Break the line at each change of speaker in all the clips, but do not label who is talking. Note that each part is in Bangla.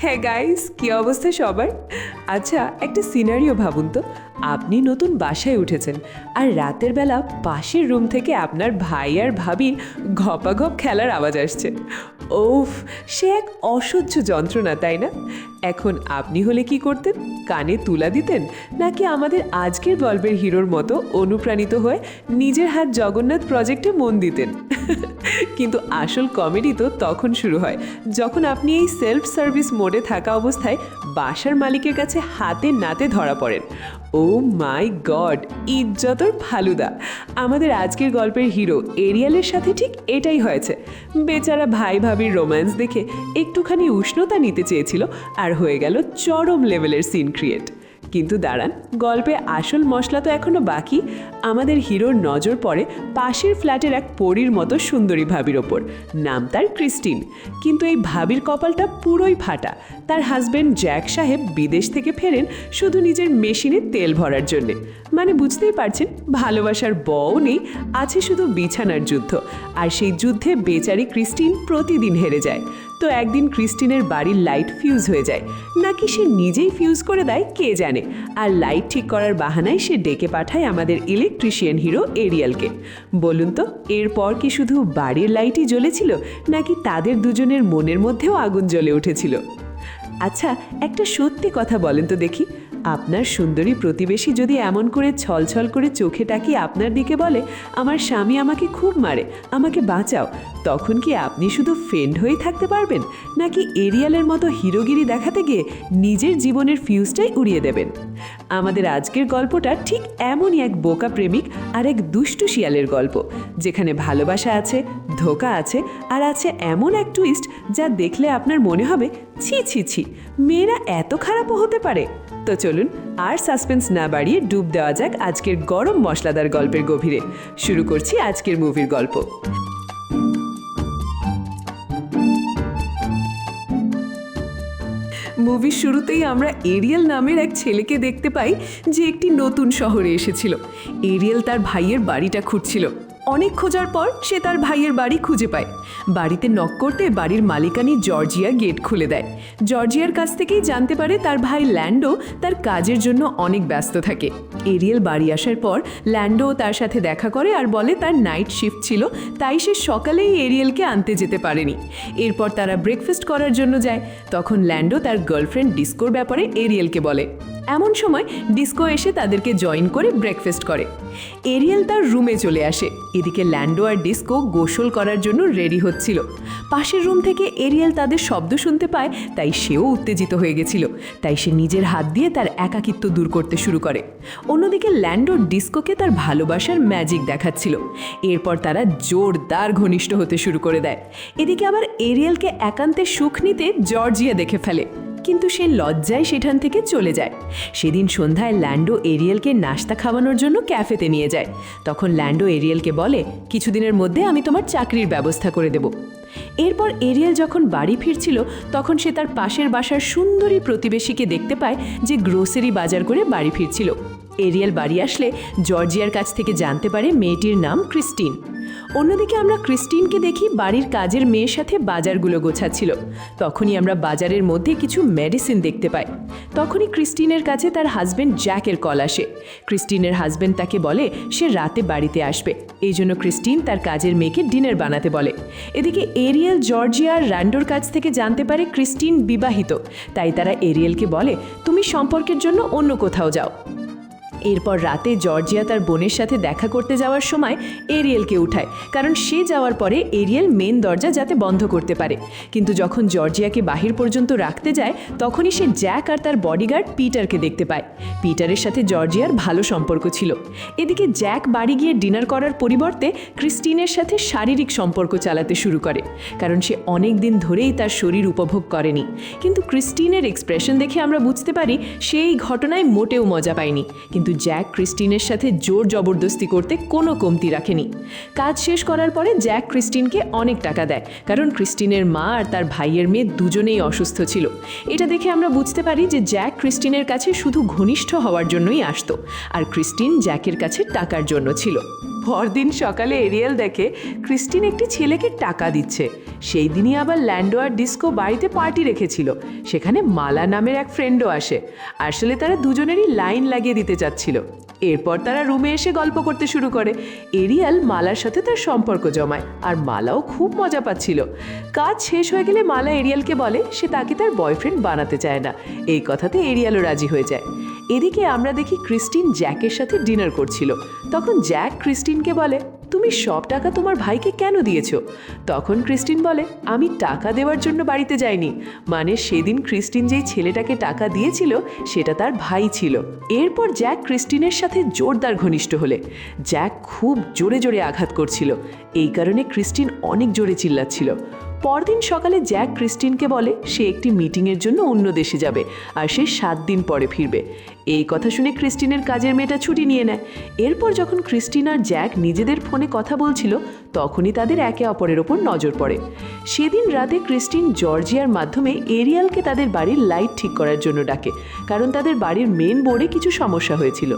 হ্যাঁ গাইস, কি অবস্থা সবার? আচ্ছা, একটা সিনারিও ভাবুন তো। আপনি নতুন বাসায় উঠেছেন আর রাতের বেলা পাশের রুম থেকে আপনার ভাই আর ভাবির ঘপাঘপ খেলার আওয়াজ আসছে। ওফ, সে এক অসহ্য যন্ত্রণা, তাই না? এখন আপনি হলে কি করতেন? কানে তুলা দিতেন, নাকি আমাদের আজকের গল্পের হিরোর মতো অনুপ্রাণিত হয়ে নিজের হাত জগন্নাথ প্রজেক্টে মন দিতেন? কিন্তু আসল কমেডি তো তখন শুরু হয় যখন আপনি এই সেলফ সার্ভিস মোডে থাকা অবস্থায় বাসার মালিকের কাছে হাতে নাতে ধরা পড়েন। ও মাই গড, ইজ্জতর ফালুদা! আমাদের আজকের গল্পের হিরো এরিয়ালের সাথে ঠিক এটাই হয়েছে। বেচারা ভাই ভাবির রোম্যান্স দেখে একটুখানি উষ্ণতা নিতে চেয়েছিল আর হয়ে গেল চরম লেভেলের সিন ক্রিয়েট। কিন্তু দাঁড়ান, গল্পে আসল মশলা তো এখনো বাকি। আমাদের হিরোর নজর পড়ে পাশের ফ্ল্যাটের এক পরীর মতো সুন্দরী ভাবির ওপর। নাম তার ক্রিস্টিন। কিন্তু এই ভাবির কপালটা পুরোই ফাটা। তার হাজব্যান্ড জ্যাক সাহেব বিদেশ থেকে ফেরেন শুধু নিজের মেশিনে তেল ভরার জন্যে। মানে বুঝতেই পারছেন, ভালোবাসার বউ নেই, আছে শুধু বিছানার যুদ্ধ। আর সেই যুদ্ধে বেচারি ক্রিস্টিন প্রতিদিন হেরে যায়। তো একদিন ক্রিস্টিনের বাড়ির লাইট ফিউজ হয়ে যায়, নাকি সে নিজেই ফিউজ করে দেয় কে জানে। আর লাইট ঠিক করার বাহানায় সে ডেকে পাঠায় আমাদের ইলেকট্রিশিয়ান হিরো এরিয়ালকে। বলুন তো, এরপর কি শুধু বাড়ির লাইটই জ্বলেছিল, নাকি তাদের দুজনের মনের মধ্যেও আগুন জ্বলে উঠেছিল? আচ্ছা, একটা সত্যি কথা বলেন তো দেখি, আপনার সুন্দরী প্রতিবেশী যদি এমন করে ছলছল করে চোখে তাকিয়ে আপনার দিকে বলে, আমার স্বামী আমাকে খুব মারে, আমাকে বাঁচাও, তখন কি আপনি শুধু ফ্রেন্ড হয়েই থাকতে পারবেন, নাকি এরিয়ালের মতো হিরোগিরি দেখাতে গিয়ে নিজের জীবনের ফিউজটাই উড়িয়ে দেবেন? আমাদের আজকের গল্পটা ঠিক এমনই এক বোকা প্রেমিক আর এক দুষ্টু শিয়ালের গল্প, যেখানে ভালোবাসা আছে, ধোঁকা আছে, আর আছে এমন এক টুইস্ট যা দেখলে আপনার মনে হবে, ছি ছি ছি, মেয়েরা এত খারাপও হতে পারে। তো চলুন আর সাসপেন্স না বাড়িয়ে ডুব দেওয়া যাক আজকের গরম মশলাদার গল্পের গভীরে। শুরু করছি আজকের মুভির গল্প। মুভির শুরুতেই আমরা এরিয়াল নামের এক ছেলেকে দেখতে পাই, যে একটি নতুন শহরে এসেছিল। এরিয়াল তার ভাইয়ের বাড়িটা খুঁজছিল। অনেক খোঁজার পর সে তার ভাইয়ের বাড়ি খুঁজে পায়। বাড়িতে নক করতে বাড়ির মালিকানি জর্জিয়া গেট খুলে দেয়। জর্জিয়ার কাছ থেকেই জানতে পারে তার ভাই ল্যান্ডো তার কাজের জন্য অনেক ব্যস্ত থাকে। এরিয়াল বাড়ি আসার পর ল্যান্ডো তার সাথে দেখা করে আর বলে তার নাইট শিফট ছিল, তাই সে সকালেই এরিয়ালকে আনতে যেতে পারেনি। এরপর তারা ব্রেকফাস্ট করার জন্য যায়। তখন ল্যান্ডো তার গার্লফ্রেন্ড ডিস্কোর ব্যাপারে এরিয়ালকে বলে। এমন সময় ডিস্কো এসে তাদেরকে জয়েন করে ব্রেকফাস্ট করে। এরিয়াল তার রুমে চলে আসে। এদিকে ল্যান্ডো আর ডিস্কো গোসল করার জন্য রেডি হচ্ছিল। পাশের রুম থেকে এরিয়াল তাদের শব্দ শুনতে পায়, তাই সেও উত্তেজিত হয়ে গেছিল। তাই সে নিজের হাত দিয়ে তার একাকিত্ব দূর করতে শুরু করে। অন্যদিকে ল্যান্ডো ডিস্কোকে তার ভালোবাসার ম্যাজিক দেখাচ্ছিল। এরপর তারা জোরদার ঘনিষ্ঠ হতে শুরু করে দেয়। এদিকে আবার এরিয়ালকে একান্তে সুখ নিতে জর্জিয়া দেখে ফেলে, কিন্তু সে লজ্জায় সেখান থেকে চলে যায়। সেদিন সন্ধ্যায় ল্যান্ডো এরিয়ালকে নাস্তা খাওয়ানোর জন্য ক্যাফেতে নিয়ে যায়। তখন ল্যান্ডো এরিয়ালকে বলে, কিছুদিনের মধ্যে আমি তোমার চাকরির ব্যবস্থা করে দেব। এরপর এরিয়াল যখন বাড়ি ফিরছিল, তখন সে তার পাশের বাসার সুন্দরী প্রতিবেশীকে দেখতে পায়, যে গ্রোসারি বাজার করে বাড়ি ফিরছিল। এরিয়াল বাড়ি আসলে জর্জিয়ার কাছ থেকে জানতে পারে মেয়েটির নাম ক্রিস্টিন। অন্যদিকে আমরা ক্রিস্টিনকে দেখি বাড়ির কাজের মেয়ের সাথে বাজারগুলো গোছাচ্ছিল। তখনই আমরা বাজারের মধ্যে কিছু মেডিসিন দেখতে পাই। তখনই ক্রিস্টিনের কাছে তার হাজব্যান্ড জ্যাকের কল আসে। ক্রিস্টিনের হাজব্যান্ড তাকে বলে সে রাতে বাড়িতে আসবে, এই জন্য ক্রিস্টিন তার কাজের মেয়েকে ডিনার বানাতে বলে। এদিকে এরিয়াল জর্জিয়া আর র্যান্ডোর কাছ থেকে জানতে পারে ক্রিস্টিন বিবাহিত, তাই তারা এরিয়ালকে বলে, তুমি সম্পর্কের জন্য অন্য কোথাও যাও। এরপর রাতে জর্জিয়া তার বোনের সাথে দেখা করতে যাওয়ার সময় এরিয়ালকে উঠায়, কারণ সে যাওয়ার পরে এরিয়াল মেন দরজা যাতে বন্ধ করতে পারে। কিন্তু যখন জর্জিয়াকে বাহির পর্যন্ত রাখতে যায়, তখনই সে জ্যাক আর তার বডিগার্ড পিটারকে দেখতে পায়। পিটারের সাথে জর্জিয়ার ভালো সম্পর্ক ছিল। এদিকে জ্যাক বাড়ি গিয়ে ডিনার করার পরিবর্তে ক্রিস্টিনের সাথে শারীরিক সম্পর্ক চালাতে শুরু করে, কারণ সে অনেক দিন ধরেই তার শরীর উপভোগ করেনি। কিন্তু ক্রিস্টিনের এক্সপ্রেশন দেখে আমরা বুঝতে পারি সেই ঘটনায় মোটেও মজা পায়নি। কিন্তু জ্যাক ক্রিস্টিনের সাথে জোর জবরদস্তি করতে কোনো কমতি রাখেনি। কাজ শেষ করার পরে জ্যাক ক্রিস্টিনকে অনেক টাকা দেয়, কারণ ক্রিস্টিনের মা আর তার ভাইয়ের মেয়ে দুজনেই অসুস্থ ছিল। এটা দেখে আমরা বুঝতে পারি যে জ্যাক ক্রিস্টিনের কাছে শুধু ঘনিষ্ঠ হওয়ার জন্যই আসতো, আর ক্রিস্টিন জ্যাকের কাছে টাকার জন্য ছিল। পরদিন সকালে এরিয়েল দেখে ক্রিস্টিন একটি ছেলেকে টাকা দিচ্ছে। সেই দিনই আবার ল্যান্ডো আর ডিস্কো বাড়িতে পার্টি রেখেছিল। সেখানে মালা নামের এক ফ্রেন্ডও আসে। আসলে তারা দুজনেরই লাইন লাগিয়ে দিতে চাচ্ছিল। এরপর তারা রুমে এসে গল্প করতে শুরু করে। এরিয়াল মালার সাথে তার সম্পর্ক জমায়, আর মালাও খুব মজা পাচ্ছিল। কাজ শেষ হয়ে গেলে মালা এরিয়ালকে বলে সে তাকে তার বয়ফ্রেন্ড বানাতে চায় না। এই কথাতে এরিয়ালও রাজি হয়ে যায়। এদিকে আমরা দেখি ক্রিস্টিন জ্যাকের সাথে ডিনার করছিল। তখন জ্যাক ক্রিস্টিনকে বলে, তুমি সব টাকা তোমার ভাইকে কেন দিয়েছ? তখন ক্রিস্টিন বলে, আমি টাকা দেওয়ার জন্য বাড়িতে যাইনি, মানে সেদিন ক্রিস্টিন যেই ছেলেটাকে টাকা দিয়েছিল সেটা তার ভাই ছিল। এরপর জ্যাক ক্রিস্টিনের সাথে জোরদার ঘনিষ্ঠ হলে জ্যাক খুব জোরে জোরে আঘাত করছিল। এই কারণে ক্রিস্টিন অনেক জোরে চিল্লাচ্ছিল। পরদিন সকালে জ্যাক ক্রিস্টিনকে বলে সে একটি মিটিংয়ের জন্য অন্য দেশে যাবে আর সে 7 দিন পরে ফিরবে। এই কথা শুনে ক্রিস্টিনের কাজের মেয়েটা ছুটি নিয়ে নেয়। এরপর যখন ক্রিস্টিন আর জ্যাক নিজেদের ফোনে কথা বলছিল তখনই তাদের একে অপরের ওপর নজর পড়ে। সেদিন রাতে ক্রিস্টিন জর্জিয়ার মাধ্যমে এরিয়ালকে তাদের বাড়ির লাইট ঠিক করার জন্য ডাকে, কারণ তাদের বাড়ির মেন বোর্ডে কিছু সমস্যা হয়েছিল।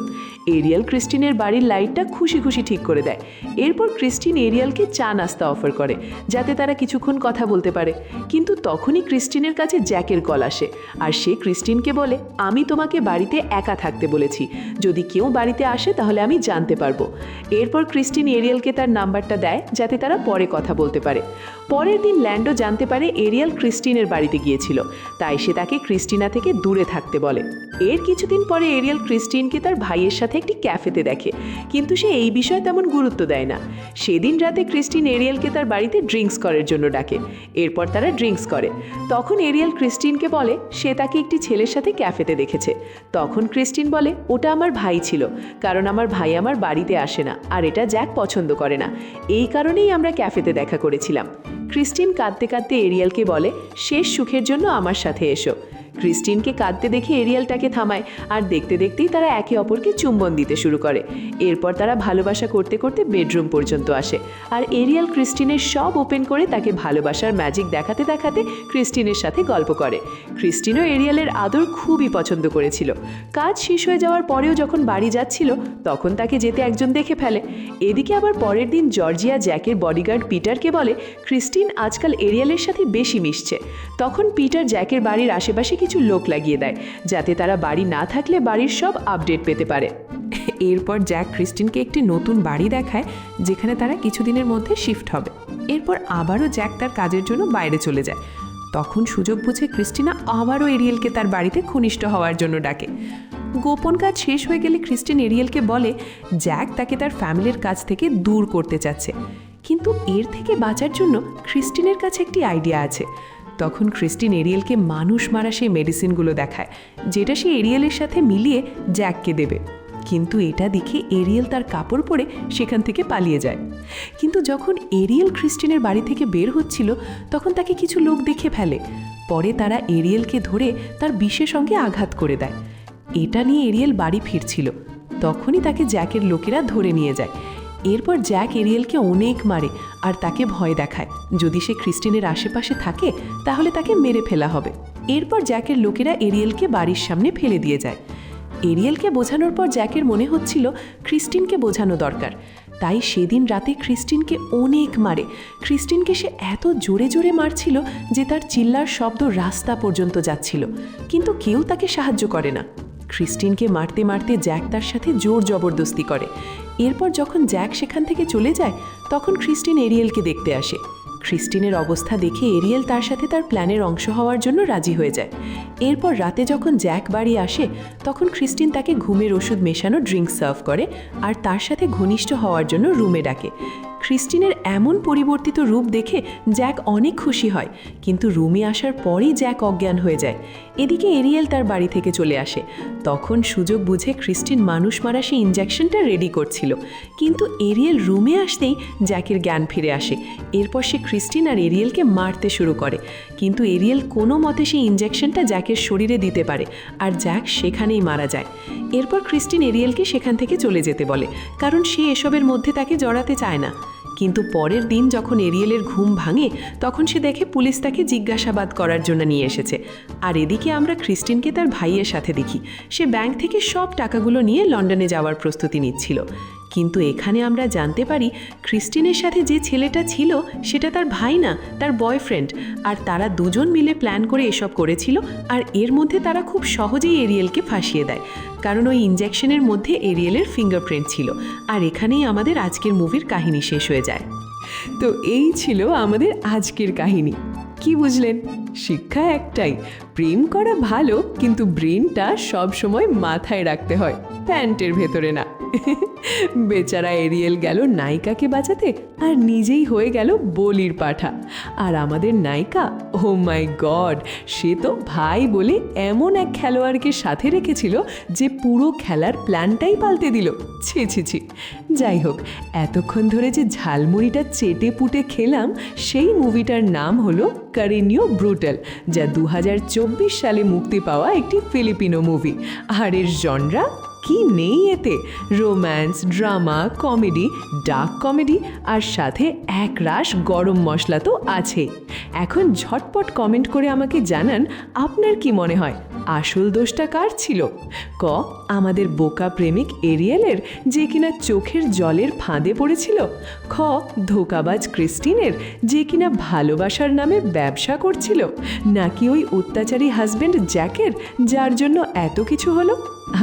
এরিয়াল ক্রিস্টিনের বাড়ির লাইটটা খুশি খুশি ঠিক করে দেয়। এরপর ক্রিস্টিন এরিয়ালকে চা নাস্তা অফার করে যাতে তারা কিছুক্ষণ কথা বলতে পারে। কিন্তু তখনই ক্রিস্টিনের কাছে জ্যাকের কল আসে, আর সে ক্রিস্টিনকে বলে, আমি তোমাকে বাড়িতে একা থাকতে বলেছি, যদি কেউ বাড়িতে আসে তাহলে আমি জানতে পারবো। এরপর ক্রিস্টিন এরিয়ালকে তার নাম্বারটা দেয় যাতে তারা পরে কথা বলতে পারে। পরের দিন ল্যান্ডো জানতে পারে এরিয়াল ক্রিস্টিনের বাড়িতে গিয়েছিল, তাই সে তাকে ক্রিস্টিনা থেকে দূরে থাকতে বলে। এর কিছুদিন পরে এরিয়াল ক্রিস্টিনকে তার ভাইয়ের সাথে একটি ক্যাফেতে দেখে, কিন্তু সে এই বিষয়ে তেমন গুরুত্ব দেয় না। সেদিন রাতে ক্রিস্টিন এরিয়ালকে তার বাড়িতে ড্রিঙ্কস করার জন্য ডাকে। এরপর তারা ড্রিঙ্কস করে। তখন এরিয়াল ক্রিস্টিনকে বলে সে তাকে একটি ছেলের সাথে ক্যাফেতে দেখেছে। তখন ক্রিস্টিন বলে, ওটা আমার ভাই ছিল, কারণ আমার ভাই আমার বাড়িতে আসে না, আর এটা জ্যাক পছন্দ করে না, এই কারণেই আমরা ক্যাফেতে দেখা করেছিলাম। ক্রিস্টিন কাঁদতে কাঁদতে এরিয়ালকে বলে, শেষ সুখের জন্য আমার সাথে এসো। ক্রিস্টিনকে কাঁদতে দেখে এরিয়াল তাকে থামায়, আর দেখতে দেখতেই তারা একে অপরকে চুম্বন দিতে শুরু করে। এরপর তারা ভালোবাসা করতে করতে বেডরুম পর্যন্ত আসে, আর এরিয়াল ক্রিস্টিনের সব ওপেন করে তাকে ভালোবাসার ম্যাজিক দেখাতে দেখাতে ক্রিস্টিনের সাথে গল্প করে। ক্রিস্টিনও এরিয়ালের আদর খুবই পছন্দ করেছিল। কাজ শেষ হয়ে যাওয়ার পরেও যখন বাড়ি যাচ্ছিল তখন তাকে যেতে একজন দেখে ফেলে। এদিকে আবার পরের দিন জর্জিয়া জ্যাকের বডিগার্ড পিটারকে বলে ক্রিস্টিন আজকাল এরিয়ালের সাথে বেশি মিশছে। তখন পিটার জ্যাকের বাড়ির আশেপাশে কিছু লোক লাগিয়ে দেয় যাতে তারা বাড়ি না থাকলে বাড়ির সব আপডেট পেতে পারে। এরপর জ্যাক ক্রিস্টিনকে একটি নতুন বাড়ি দেখায় যেখানে তারা কিছুদিনের মধ্যে শিফট হবে। এরপর আবারও জ্যাক তার কাজের জন্য বাইরে চলে যায়। তখন সুযোগ বুঝে ক্রিস্টিনা আবারও এরিয়েলকে তার বাড়িতে ঘনিষ্ঠ হওয়ার জন্য ডাকে। গোপন কাজ শেষ হয়ে গেলে ক্রিস্টিন এরিয়েলকে বলে জ্যাক তাকে তার ফ্যামিলির কাছ থেকে দূর করতে চাচ্ছে, কিন্তু এর থেকে বাঁচার জন্য ক্রিস্টিনের কাছে একটি আইডিয়া আছে। তখন ক্রিস্টিন এরিয়েলকে মানুষ মারা সেই মেডিসিনগুলো দেখায় যেটা সে এরিয়েলের সাথে মিলিয়ে জ্যাককে দেবে। কিন্তু এটা দেখে এরিয়েল তার কাপড় পরে সেখান থেকে পালিয়ে যায়। কিন্তু যখন এরিয়েল ক্রিস্টিনের বাড়ি থেকে বের হচ্ছিল তখন তাকে কিছু লোক দেখে ফেলে। পরে তারা এরিয়েলকে ধরে তার বিষের সঙ্গে আঘাত করে দেয়। এটা নিয়ে এরিয়েল বাড়ি ফিরছিল, তখনই তাকে জ্যাকের লোকেরা ধরে নিয়ে যায়। এরপর জ্যাক এরিয়েলকে অনেক মারে আর তাকে ভয় দেখায় যদি সে ক্রিস্টিনের আশেপাশে থাকে তাহলে তাকে মেরে ফেলা হবে। এরপর জ্যাকের লোকেরা এরিয়েলকে বাড়ির সামনে ফেলে দিয়ে যায়। এরিয়েলকে বোঝানোর পর জ্যাকের মনে হচ্ছিল ক্রিস্টিনকে বোঝানো দরকার, তাই সেদিন রাতে ক্রিস্টিনকে অনেক মারে। ক্রিস্টিনকে সে এত জোরে জোরে মারছিল যে তার চিল্লার শব্দ রাস্তা পর্যন্ত যাচ্ছিল, কিন্তু কেউ তাকে সাহায্য করে না। ক্রিস্টিনকে মারতে মারতে জ্যাক তার সাথে জোর জবরদস্তি করে। এরপর যখন জ্যাক সেখান থেকে চলে যায় তখন ক্রিস্টিন এরিয়েলকে দেখতে আসে। ক্রিস্টিনের অবস্থা দেখে এরিয়েল তার সাথে তার প্ল্যানের অংশ হওয়ার জন্য রাজি হয়ে যায়। এরপর রাতে যখন জ্যাক বাড়ি আসে তখন ক্রিস্টিন তাকে ঘুমের ওষুধ মেশানো ড্রিঙ্ক সার্ভ করে আর তার সাথে ঘনিষ্ঠ হওয়ার জন্য রুমে ডাকে। ক্রিস্টিনের এমন পরিবর্তিত রূপ দেখে জ্যাক অনেক খুশি হয়, কিন্তু রুমে আসার পরেই জ্যাক অজ্ঞান হয়ে যায়। এদিকে এরিয়েল তার বাড়ি থেকে চলে আসে। তখন সুযোগ বুঝে ক্রিস্টিন মানুষ মারা সেই ইঞ্জেকশনটা রেডি করছিল, কিন্তু এরিয়েল রুমে আসতেই জ্যাকের জ্ঞান ফিরে আসে। এরপর সে ক্রিস্টিন আর এরিয়েলকে মারতে শুরু করে, কিন্তু এরিয়েল কোনো মতে সেই ইঞ্জেকশনটা জ্যাকের শরীরে দিতে পারে আর জ্যাক সেখানেই মারা যায়। এরপর ক্রিস্টিন এরিয়েলকে সেখান থেকে চলে যেতে বলে, কারণ সে এসবের মধ্যে তাকে জড়াতে চায় না। কিন্তু পরের দিন যখন এরিয়েলের ঘুম ভাঙে তখন সে দেখে পুলিশ তাকে জিজ্ঞাসাবাদ করার জন্য নিয়ে এসেছে। আর এদিকে আমরা ক্রিস্টিনকে তার ভাইয়ের সাথে দেখি সে ব্যাংক থেকে সব টাকাগুলো নিয়ে লন্ডনে যাওয়ার প্রস্তুতি নিচ্ছিল।
কিন্তু এখানে আমরা জানতে পারি ক্রিস্টিনের সাথে যে ছেলেটা ছিল সেটা তার ভাই না, তার বয়ফ্রেন্ড। আর তারা দুজন মিলে প্ল্যান করে এসব করেছিল, আর এর মধ্যে তারা খুব সহজেই এরিয়েলকে ফাঁসিয়ে দেয়, কারণ ওই ইনজেকশনের মধ্যে এরিয়েলের ফিঙ্গারপ্রিন্ট ছিল। আর এখানেই আমাদের আজকের মুভির কাহিনী শেষ হয়ে যায়।
তো এই ছিল আমাদের আজকের কাহিনী। কি বুঝলেন? শিক্ষা একটাই, প্রেম করা ভালো, কিন্তু ব্রেনটা সব সময় মাথায় রাখতে হয়, প্যান্টের ভেতরে না। বেচারা এরিয়েল গেল নায়িকাকে বাঁচাতে, আর নিজেই হয়ে গেল বলির পাঠা। আর আমাদের নায়িকা, ও মাই গড, সে তো ভাই বলে এমন এক খেলোয়াড়কে সাথে রেখেছিল যে পুরো খেলার প্ল্যানটাই পাল্টে দিল। ছি ছি ছি। যাই হোক, এতক্ষণ ধরে যে ঝালমুড়িটা চেটে পুটে খেলাম, সেই মুভিটার নাম হলো কারিনিও ব্রুটাল, যা 2024 সালে মুক্তি পাওয়া একটি ফিলিপিনো মুভি। আর এর জনরা কি নেই এতে! Romance, drama, comedy, dark comedy, আর সাথে এক রাশ গরম মশলা তো আছেই। এখন ঝটপট কমেন্ট করে আমাকে জানান, আপনার কি মনে হয় আসল দোষটা কার ছিল? ক, আমাদের বোকা প্রেমিক এরিয়েলের, যে কিনা চোখের জলের ফাঁদে পড়েছিল? খ, ধোঁকাবাজ ক্রিস্টিনের, যে কিনা ভালোবাসার নামে ব্যবসা করছিল? নাকি ওই অত্যাচারী হাজবেন্ড জ্যাকের, যার জন্য এত কিছু হলো?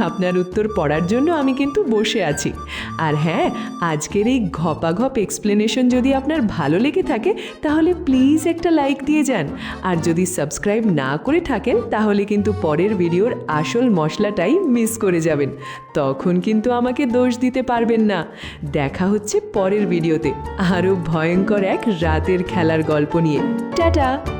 আপনার উত্তর পড়ার জন্য আমি কিন্তু বসে আছি। আর হ্যাঁ, আজকের এই ঘপাঘপ এক্সপ্লেনেশন যদি আপনার ভালো লেগে থাকে, তাহলে প্লিজ একটা লাইক দিয়ে যান। আর যদি সাবস্ক্রাইব না করে থাকেন, তাহলে কিন্তু পরের ভিডিওর আসল মশলাটাই মিস করে যাবেন। তখন কিন্তু আমাকে দোষ দিতে পারবেন না। দেখা হচ্ছে পরের ভিডিওতে আরও ভয়ঙ্কর এক রাতের খেলার গল্প নিয়ে। টাটা।